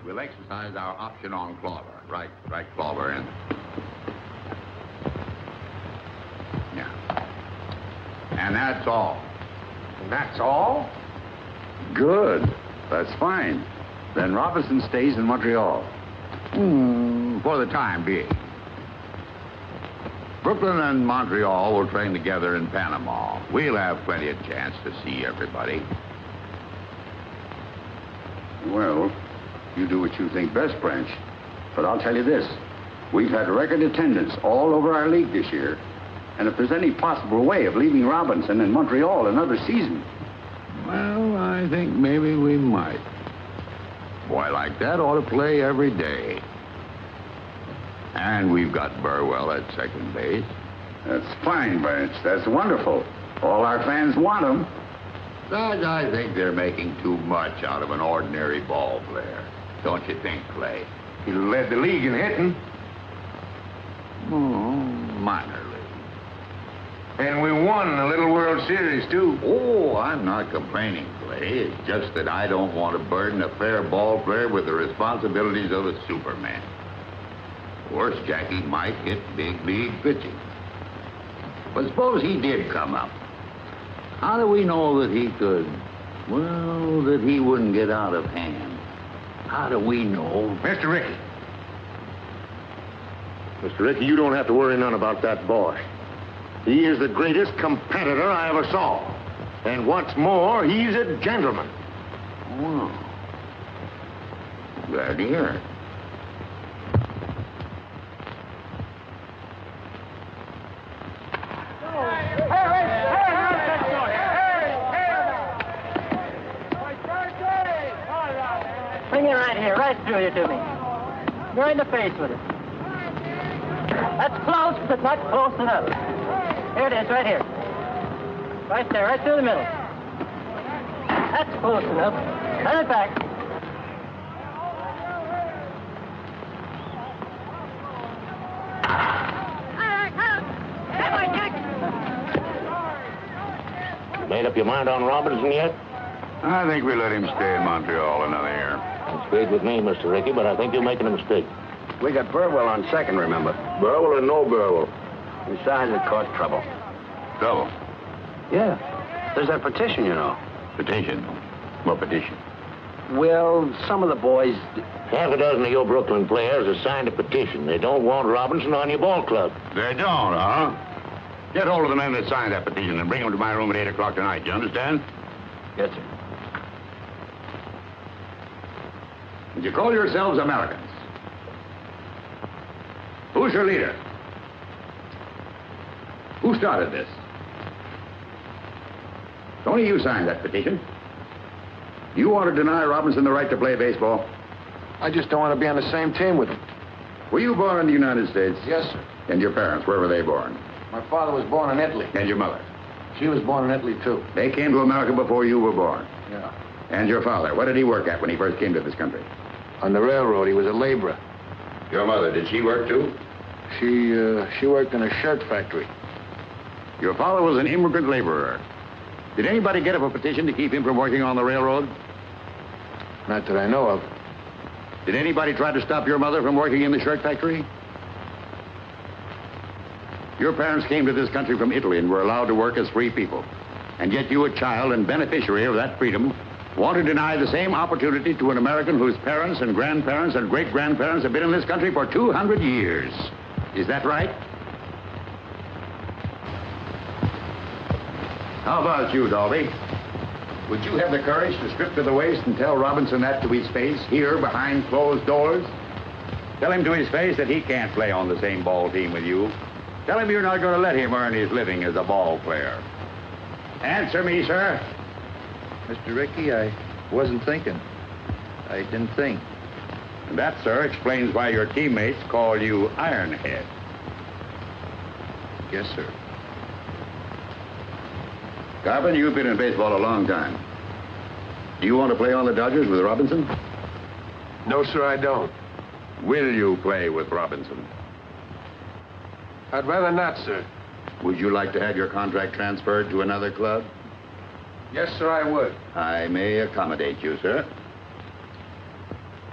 We'll exercise our option on Clover. Right, Clover, and... And that's all. That's all? Good. That's fine. Then Robinson stays in Montreal. For the time being. Brooklyn and Montreal will train together in Panama. We'll have plenty of chance to see everybody. Well, you do what you think best, Branch. But I'll tell you this. We've had record attendance all over our league this year. And if there's any possible way of leaving Robinson in Montreal another season... Well, I think maybe we might. Boy like that ought to play every day. And we've got Burwell at second base. That's fine, Branch. That's wonderful. All our fans want him. But I think they're making too much out of an ordinary ball player. Don't you think, Clay? He led the league in hitting. Oh, minor league. And we won a little World Series, too. Oh, I'm not complaining, Clay. It's just that I don't want to burden a fair ball player with the responsibilities of a Superman. Worse, Jackie might hit big league pitching. But suppose he did come up. How do we know that he could, well, that he wouldn't get out of hand? How do we know? Mr. Rickey. Mr. Rickey, you don't have to worry none about that boy. He is the greatest competitor I ever saw. And what's more, he's a gentleman. Oh. Glad to hear it. Bring it right here, right through here to me. You're in the face with it. That's close, but not close enough. Here it is, right here. Right there, right through the middle. That's close enough. Turn it back. You made up your mind on Robinson yet? I think we let him stay in Montreal another year. That's great with me, Mr. Rickey, but I think you're making a mistake. We got Burwell on second, remember? Burwell or no Burwell? Besides, it caused trouble. Trouble? Yeah. There's that petition, you know. Petition? What petition? Well, some of the boys... Half a dozen of your Brooklyn players have signed a petition. They don't want Robinson on your ball club. They don't, huh? Get hold of the men that signed that petition and bring them to my room at 8 o'clock tonight. You understand? Yes, sir. And you call yourselves Americans. Who's your leader? Who started this? Tony, you signed that petition. You want to deny Robinson the right to play baseball? I just don't want to be on the same team with him. Were you born in the United States? Yes, sir. And your parents, where were they born? My father was born in Italy. And your mother? She was born in Italy, too. They came to America before you were born? Yeah. And your father, what did he work at when he first came to this country? On the railroad, he was a laborer. Your mother, did she work too? She worked in a shirt factory. Your father was an immigrant laborer. Did anybody get up a petition to keep him from working on the railroad? Not that I know of. Did anybody try to stop your mother from working in the shirt factory? Your parents came to this country from Italy and were allowed to work as free people. And yet you, a child and beneficiary of that freedom, want to deny the same opportunity to an American whose parents and grandparents and great-grandparents have been in this country for 200 years. Is that right? How about you, Dalby? Would you have the courage to strip to the waist and tell Robinson that to his face, here behind closed doors? Tell him to his face that he can't play on the same ball team with you. Tell him you're not going to let him earn his living as a ball player. Answer me, sir. Mr. Rickey, I wasn't thinking. I didn't think. And that, sir, explains why your teammates call you Ironhead. Yes, sir. Garvin, you've been in baseball a long time. Do you want to play on the Dodgers with Robinson? No, sir, I don't. Will you play with Robinson? I'd rather not, sir. Would you like to have your contract transferred to another club? Yes, sir, I would. I may accommodate you, sir.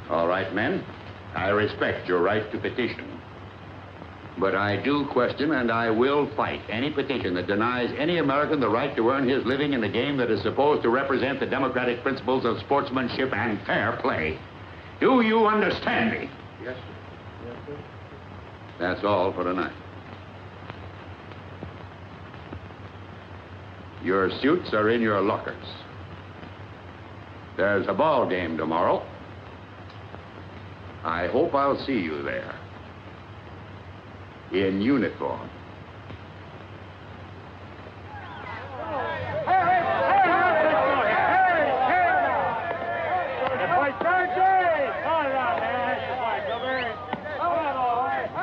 All right, men. I respect your right to petition. But I do question and I will fight any petition that denies any American the right to earn his living in a game that is supposed to represent the democratic principles of sportsmanship and fair play. Do you understand me? Yes, sir. Yes, sir. That's all for tonight. Your suits are in your lockers. There's a ball game tomorrow. I hope I'll see you there. In uniform.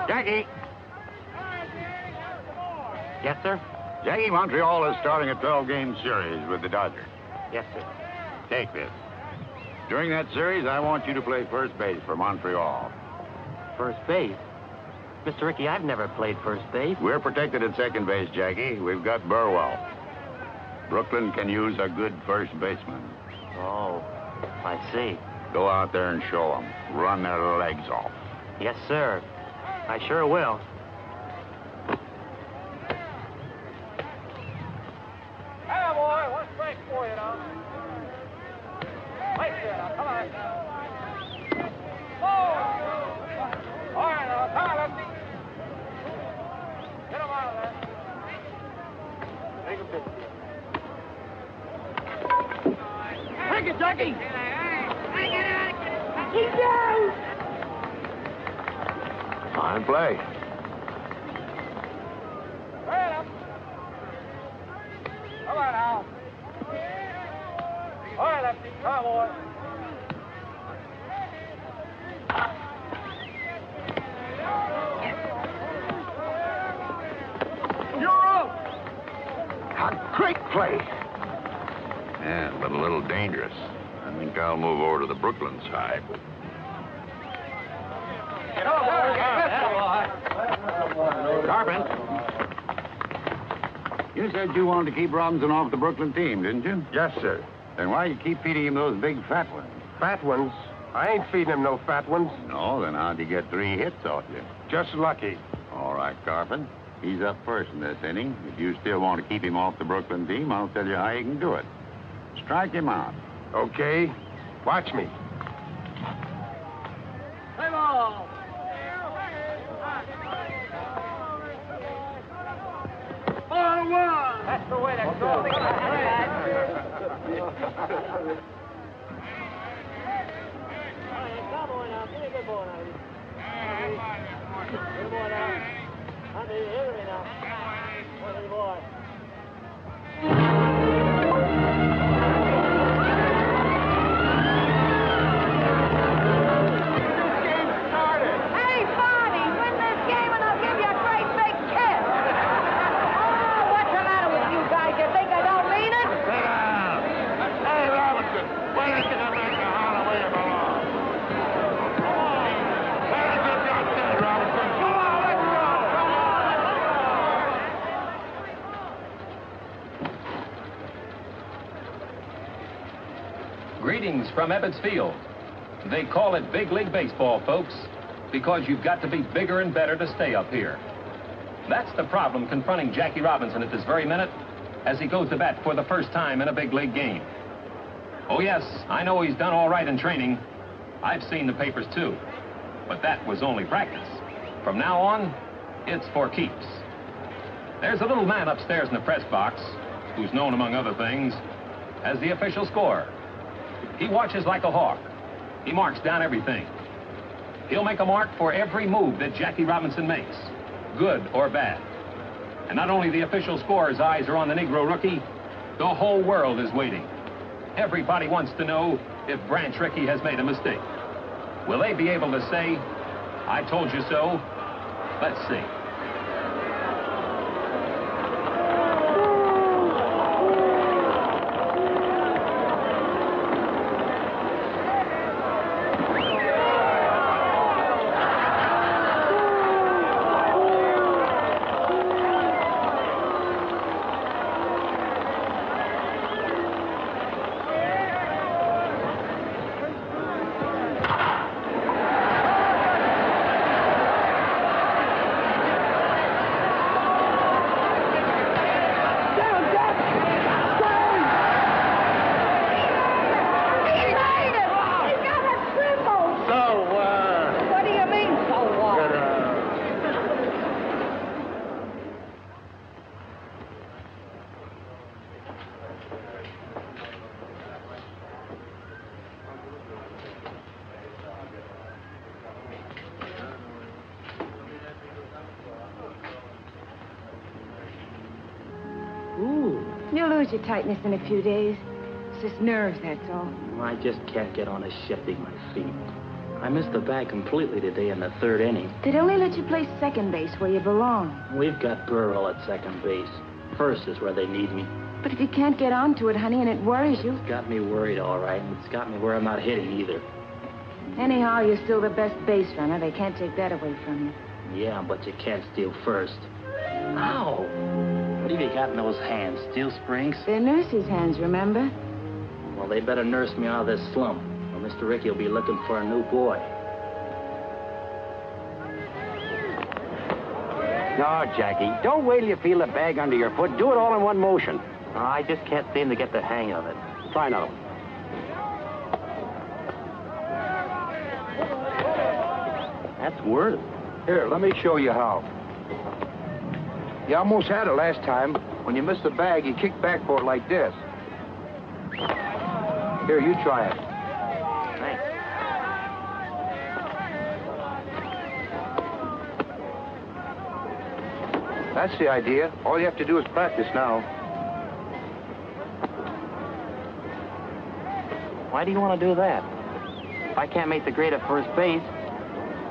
Jackie. Yes, sir? Jackie, Montreal is starting a 12-game series with the Dodgers. Yes, sir. Take this. During that series, I want you to play first base for Montreal. First base? Mr. Rickey, I've never played first base. We're protected at second base, Jackie. We've got Burwell. Brooklyn can use a good first baseman. Oh, I see. Go out there and show them. Run their legs off. Yes, sir. I sure will. Hey, boy, one strike for you now. Right there now, come on. Oh! All right now, come on, lefty. Get him out of there. Make him big. Take it, Jackie! Keep down! Fine play. Right up. Come on now. All right, lefty, come on, boy. You're up! A great play. Yeah, but a little dangerous. I think I'll move over to the Brooklyn side. Get over there. Carpenter. You said you wanted to keep Robinson off the Brooklyn team, didn't you? Yes, sir. Then why you keep feeding him those big fat ones? Fat ones? I ain't feeding him no fat ones. No, then how'd he get 3 hits off you? Just lucky. All right, Carpenter. He's up first in this inning. If you still want to keep him off the Brooklyn team, I'll tell you how you can do it. Strike him out. Okay. Watch me. Hey, ball. Ball one. That's the way to go. Come on now, give me a good ball now. Good ball now. Honey, hear me now. Honey, boy. Greetings from Ebbets Field. They call it Big League Baseball, folks, because you've got to be bigger and better to stay up here. That's the problem confronting Jackie Robinson at this very minute as he goes to bat for the first time in a big league game. Oh, yes, I know he's done all right in training. I've seen the papers, too. But that was only practice. From now on, it's for keeps. There's a little man upstairs in the press box who's known, among other things, as the official scorer. He watches like a hawk. He marks down everything. He'll make a mark for every move that Jackie Robinson makes, good or bad. And not only the official scorer's eyes are on the Negro rookie, the whole world is waiting. Everybody wants to know if Branch Rickey has made a mistake. Will they be able to say, "I told you so"? Let's see. You'll lose your tightness in a few days. It's just nerves, that's all. I just can't get on a shifting my feet. I missed the bat completely today in the third inning. They'd only let you play second base where you belong. We've got Burrell at second base. First is where they need me. But if you can't get onto it, honey, and it worries you... It's got me worried, all right, and it's got me where I'm not hitting either. Anyhow, you're still the best base runner. They can't take that away from you. Yeah, but you can't steal first. Ow! What have you got in those hands? Steel springs? They're nurse's hands, remember? Well, they better nurse me out of this slump, or Mr. Ricky will be looking for a new boy. No, Jackie, don't wait till you feel the bag under your foot. Do it all in one motion. I just can't seem to get the hang of it. Try another one. That's worse. Here, let me show you how. You almost had it last time. When you missed the bag, you kicked back for it like this. Here, you try it. Thanks. That's the idea. All you have to do is practice now. Why do you want to do that? If I can't make the grade at first base,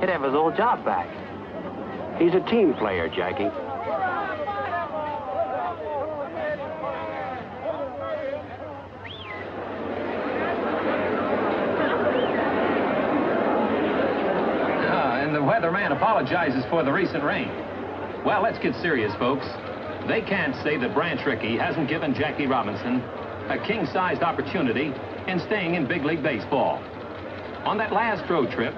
he'd have his old job back. He's a team player, Jackie. And the weatherman apologizes for the recent rain. Well, let's get serious, folks. They can't say that Branch Rickey hasn't given Jackie Robinson a king-sized opportunity in staying in big league baseball. On that last road trip,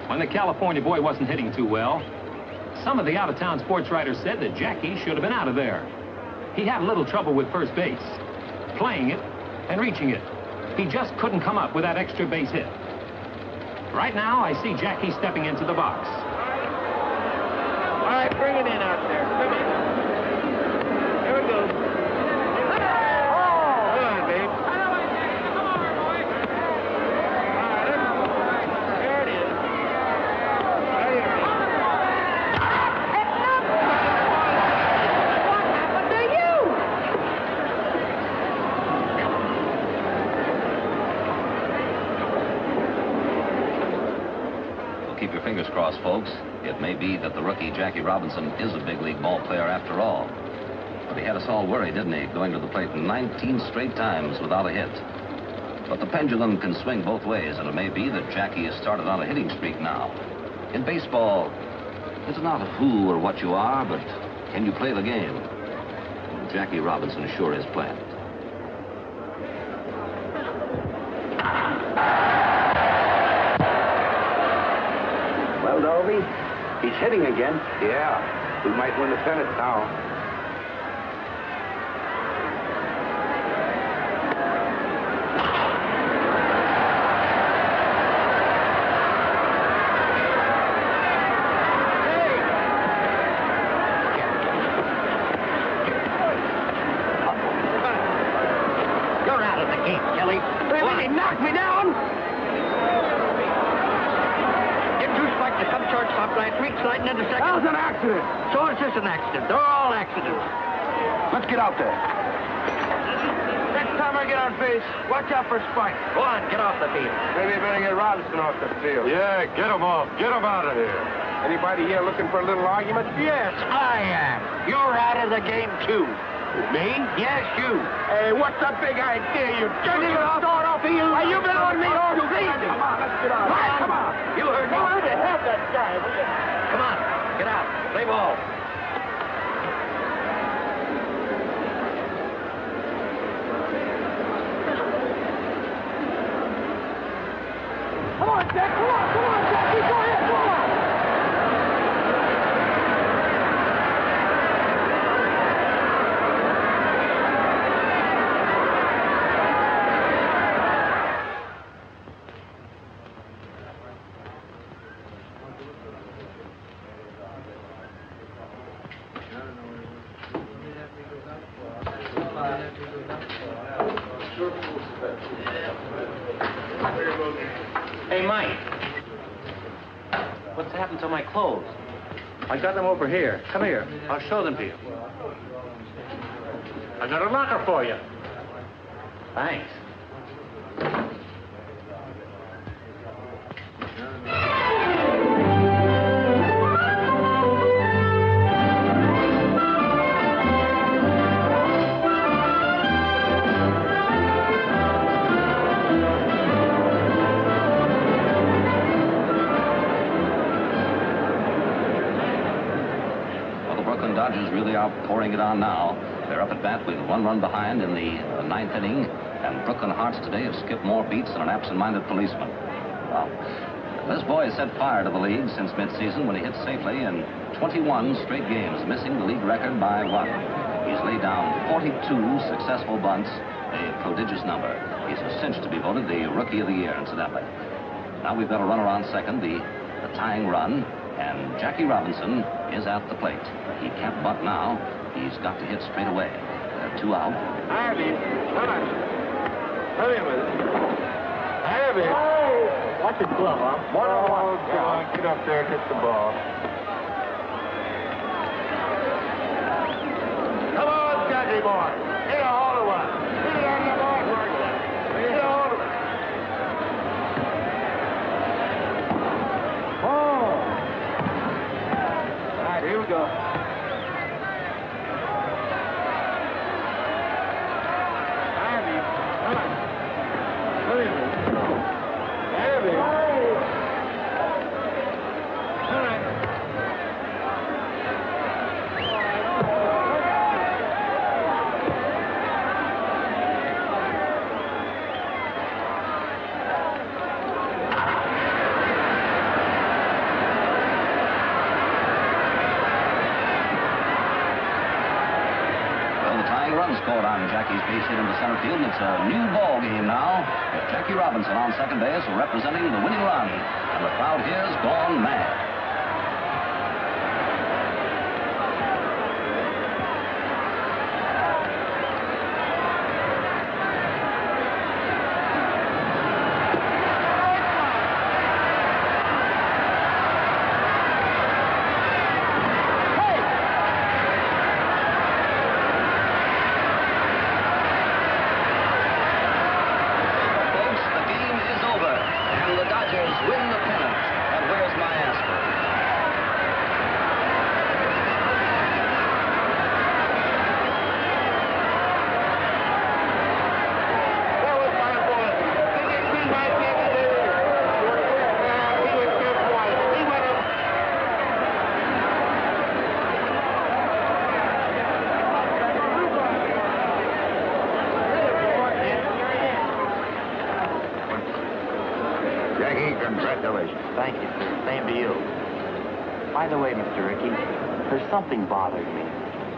when the California boy wasn't hitting too well, some of the out-of-town sports writers said that Jackie should have been out of there. He had a little trouble with first base, playing it and reaching it. He just couldn't come up with that extra base hit. Right now, I see Jackie stepping into the box. All right, bring it in out there. Come in. Here we go. Oh! Come on, babe. There it is. Right here. What happened to you? Well, keep your fingers crossed, folks. It may be that the rookie Jackie Robinson is a big league ball player after all. But he had us all worried, didn't he? Going to the plate 19 straight times without a hit. But the pendulum can swing both ways, and it may be that Jackie has started on a hitting streak now. In baseball, it's not who or what you are, but can you play the game? And Jackie Robinson sure is playing it. Well, Dolby, he's hitting again. Yeah, we might win the pennant now. You're out of the game, Kelly. He knocked me down. To come shortstop right, reach sliding into second. That was an accident. So is this an accident. They're all accidents. Let's get out there. Next time I get on base, watch out for Spike. Go on, get off the field. Maybe you better get Robinson off the field. Yeah, get him off. Get him out of here. Anybody here looking for a little argument? Yes, I am. You're out of the game, too. Me? Yes, you. Hey, what's the big idea? You Turning the start off of you. Are you blowing me off? You crazy. Come on, let's get out. Come on. You heard me. Go ahead and have that guy, will you? Come on, get out. Play ball. Come on, Jack. Come on, Jackie. Go ahead, go on. Hey, Mike. What's happened to my clothes? I got them over here. Come here. I'll show them to you. I got a locker for you. Thanks. Dodgers really are pouring it on now. They're up at bat with 1 run behind in the 9th inning, and Brooklyn Hearts today have skipped more beats than an absent-minded policeman. Well, this boy has set fire to the league since midseason when he hit safely in 21 straight games, missing the league record by 1. He's laid down 42 successful bunts, a prodigious number. He's a cinch to be voted the Rookie of the Year, incidentally. Now we've got a runner on second, the tying run, and Jackie Robinson is at the plate. He can't bunt now. He's got to hit straight away. 2 out. Harvey, come on. Hurry with it. Harvey. Watch his glove, huh? 1-on-1. Come on, get up there and hit the ball. Come on, Jackie boy. Hit a hold of one. Hit it on the ball. Hit a hold of it. Oh. All right, here we go. Scored on Jackie's base hit into center field, and it's a new ball game now with Jackie Robinson on second base representing the winning run, and the crowd here's gone mad. Congratulations. Thank you, sir. Same to you. By the way, Mr. Rickey, there's something bothering me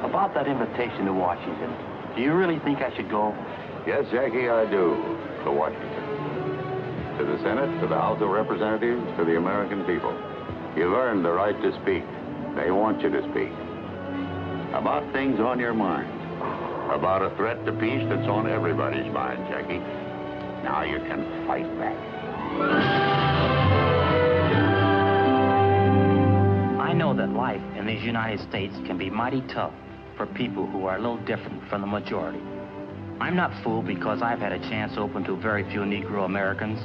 about that invitation to Washington. Do you really think I should go? Yes, Jackie, I do. To Washington. To the Senate, to the House of Representatives, to the American people. You earned the right to speak. They want you to speak. About things on your mind. About a threat to peace that's on everybody's mind, Jackie. Now you can fight back. I know that life in these United States can be mighty tough for people who are a little different from the majority. I'm not fooled because I've had a chance open to very few Negro Americans,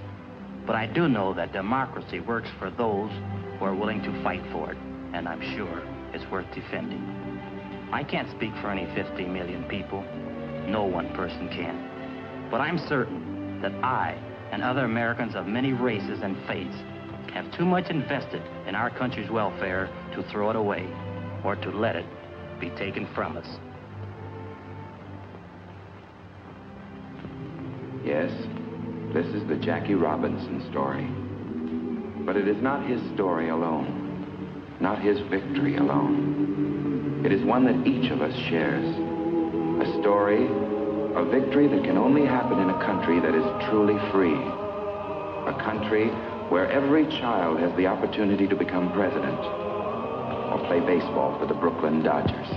but I do know that democracy works for those who are willing to fight for it, and I'm sure it's worth defending. I can't speak for any 50 million people. No one person can. But I'm certain that I and other Americans of many races and faiths have too much invested in our country's welfare to throw it away or to let it be taken from us. Yes, this is the Jackie Robinson story. But it is not his story alone, not his victory alone. It is one that each of us shares. A story, a victory that can only happen in a country that is truly free. A country where every child has the opportunity to become president or play baseball for the Brooklyn Dodgers.